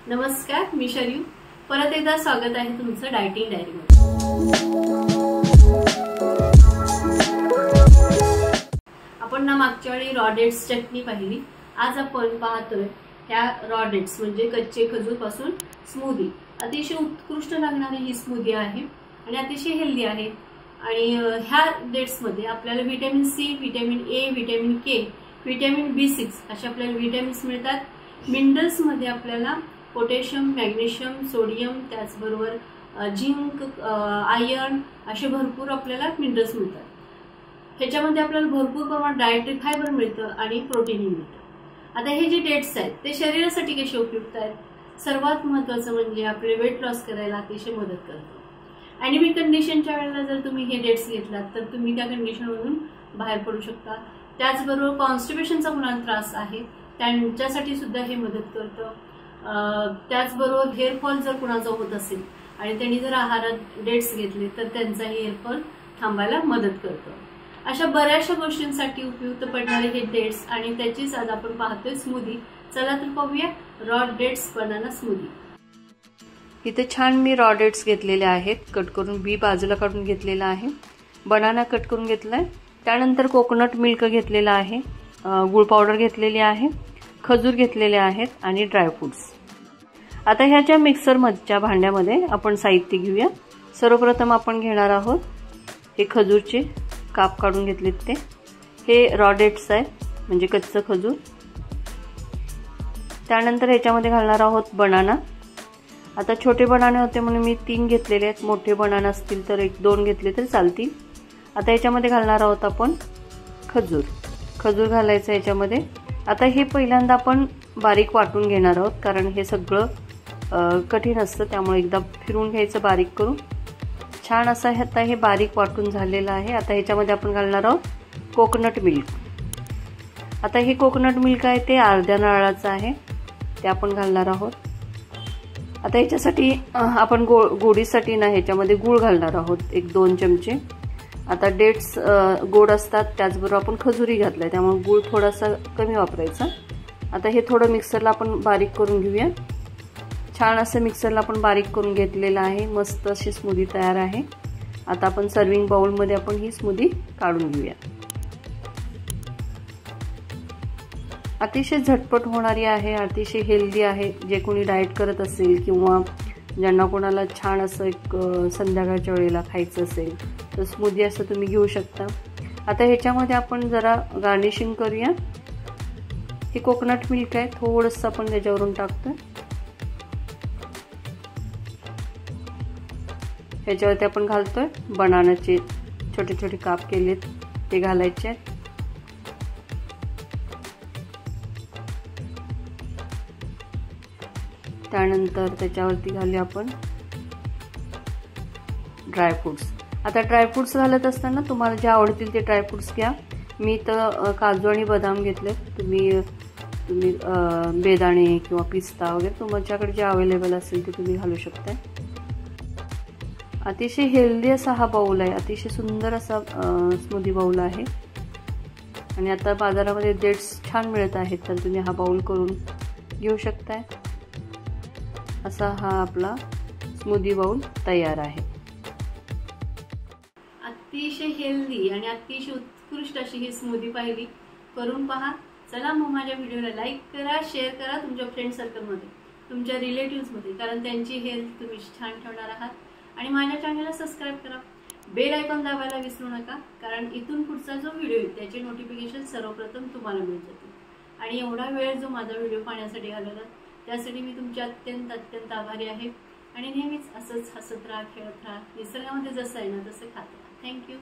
नमस्कार, मी शर्यू. परत एकदा स्वागत आहे तुमचं डायटिंग डायरीमध्ये. आपण मागच्या वेळी रॉ डेट्स चटणी पाहिली. आज आपण पाहतोय ह्या रॉ डेट्स म्हणजे कच्चे खजूर पासून स्मूदी. अतिशय उत्कृष्ट लागणारी ही स्मूदी आहे आणि अतिशय हेल्दी आहे. आणि ह्या डेट्स मध्ये आपल्याला vitamin C, vitamin A, vitamin K, vitamin B6 असे आपल्याला व्हिटॅमिन्स मिळतात. मिनरल्स मध्ये आपल्याला पोटॅशियम, मॅग्नेशियम, सोडियम, त्याचबरोबर झिंक, आयर्न असे भरपूर आपल्याला मिनरल्स मिळतात. ह्याच्यामध्ये आपल्याला भरपूर प्रमाणात डायटरी फायबर मिळतं आणि प्रोटीनही मिळतं. आता हे जे डेट्स आहेत ते शरीरासाठी कसे उपयुक्त आहेत? सर्वात महत्त्वाचं म्हणजे आपले वेट लॉस करायला अतिशय मदत करतो. ॲनिमिक कंडिशनच्या वेळेला जर तुम्ही हे डेट्स घेतलात तर तुम्ही त्या कंडिशनमधून बाहेर पडू शकता. त्याचबरोबर कॉन्स्टिपेशनचा कुणाला त्रास आहे त्यांच्यासाठी सुद्धा हे मदत करतं. त्याचबरोबर हेअरफॉल जर कुणाचा होत असेल आणि त्यांनी जर आहारात डेट्स घेतले तर त्यांचाही हेअरफॉल थांबायला मदत करतं. अशा बऱ्याचशा गोष्टींसाठी उपयुक्त पडणारे हे डेट्स आणि त्याचीच आज आपण पाहतोय स्मूदी. चला तर पाहूया रॉ डेट्स बनाना स्मूदी. इथे छान मी रॉ डेट्स घेतलेले आहेत, कट करून बी बाजूला काढून घेतलेला आहे. बनाना कट करून घेतलाय. त्यानंतर कोकोनट मिल्क घेतलेला आहे, गुळ पावडर घेतलेली आहे, खजूर घेतलेले आहेत आणि ड्रायफ्रुट्स. आता ह्याच्या मिक्सरच्या भांड्यामध्ये आपण साहित्य घेऊया. सर्वप्रथम आपण घेणार आहोत हे खजूरचे काप काढून घेतलेत ते. हे रॉ डेट्स आहे म्हणजे कच्चं खजूर. त्यानंतर ह्याच्यामध्ये घालणार आहोत बनाना. आता छोटे बनाने होते म्हणून मी 3 घेतलेले आहेत. मोठे बनाना असतील तर 1-2 घेतले तर चालतील. आता ह्याच्यामध्ये घालणार आहोत आपण खजूर. खजूर घालायचं ह्याच्यामध्ये. आता हे पहिल्यांदा आपण बारीक वाटून घेणार आहोत कारण हे सगळं कठीण असतं, त्यामुळे एकदा फिरून घ्यायचं बारीक करून. छान असं आता हे बारीक वाटून झालेलं आहे. आता ह्याच्यामध्ये आपण घालणार आहोत कोकोनट मिल्क. आता हे कोकोनट मिल्क आहे ते अर्ध्या नारळाचं आहे, ते आपण घालणार आहोत. आता ह्याच्यासाठी आपण गोडीसाठी ना ह्याच्यामध्ये गूळ घालणार आहोत 1-2 चमचे. आता डेट्स गोड असतात, त्याचबरोबर आपण खजुरी घातलाय त्यामुळे गूळ थोडासा कमी वापरायचा. आता हे थोडं मिक्सरला आपण बारीक करून घेऊया. छान असं मिक्सरला आपण बारीक करून घेतलेलं आहे. मस्त अशी स्मूदी तयार आहे. आता आपण सर्विंग बाउलमध्ये आपण ही स्मूदी काढून घेऊया. अतिशय झटपट होणारी आहे, अतिशय हेल्दी आहे. जे कोणी डाएट करत असेल किंवा ज्यांना कोणाला छान असं एक संध्याकाळच्या वेळेला खायचं असेल तर स्मूदी असं तुम्ही घेऊ शकता. आता ह्याच्यामध्ये आपण जरा गार्निशिंग करूया. हे कोकोनट मिल्क आहे, थोडंसं आपण त्याच्यावरून टाकतोय. ह्याच्यावरती आपण घालतोय बनानाचे छोटे छोटे काप केलेत ते घालायचे आहेत. त्यानंतर त्याच्यावरती घालूया आपण ड्रायफ्रुट्स. आता ड्रायफ्रुट्स घालत असताना तुम्हाला जे आवडतील ते ड्रायफ्रुट्स घ्या. मी तर काजू आणि बदाम घेतले. तुम्ही बेदाणे किंवा पिस्ता वगैरे तुमच्याकडे जे अवेलेबल असेल ते तुम्ही घालू शकता. अतिशय हेल्दी असा हा बाउल आहे, अतिशय सुंदर असा स्मूदी बाउल आहे. आणि आता बाजारामध्ये डेट्स छान मिळत आहेत तर तुम्ही हा बाउल करून घेऊ शकताय. असा हा आपला स्मूदी बाउल तयार आहे. अतिशय हेल्दी आणि अतिशय उत्कृष्ट अशी ही स्मूदी पाहिली. करून पहा. चला मग माझ्या व्हिडिओला लाईक करा, शेअर करा तुमच्या फ्रेंड सर्कलमध्ये, तुमच्या रिलेटिव्हजमध्ये, कारण त्यांची हेल्थ तुम्ही छान ठेवणार आहात. आणि माझ्या चॅनलला सबस्क्राईब करा. बेल आयकॉन दाबायला विसरू नका, कारण इथून पुढचा जो व्हिडिओ येईल त्याचे नोटिफिकेशन सर्वप्रथम तुम्हाला मिळत जातील. आणि एवढा वेळ जो माझा व्हिडिओ पाहण्यासाठी घालवला त्यासाठी मी तुमची अत्यंत आभारी आहे. आणि नेहमीच असंच हसत राहा, खेळत राहा, निसर्गामध्ये जसं आहे ना तसं खात राहा. थँक्यू.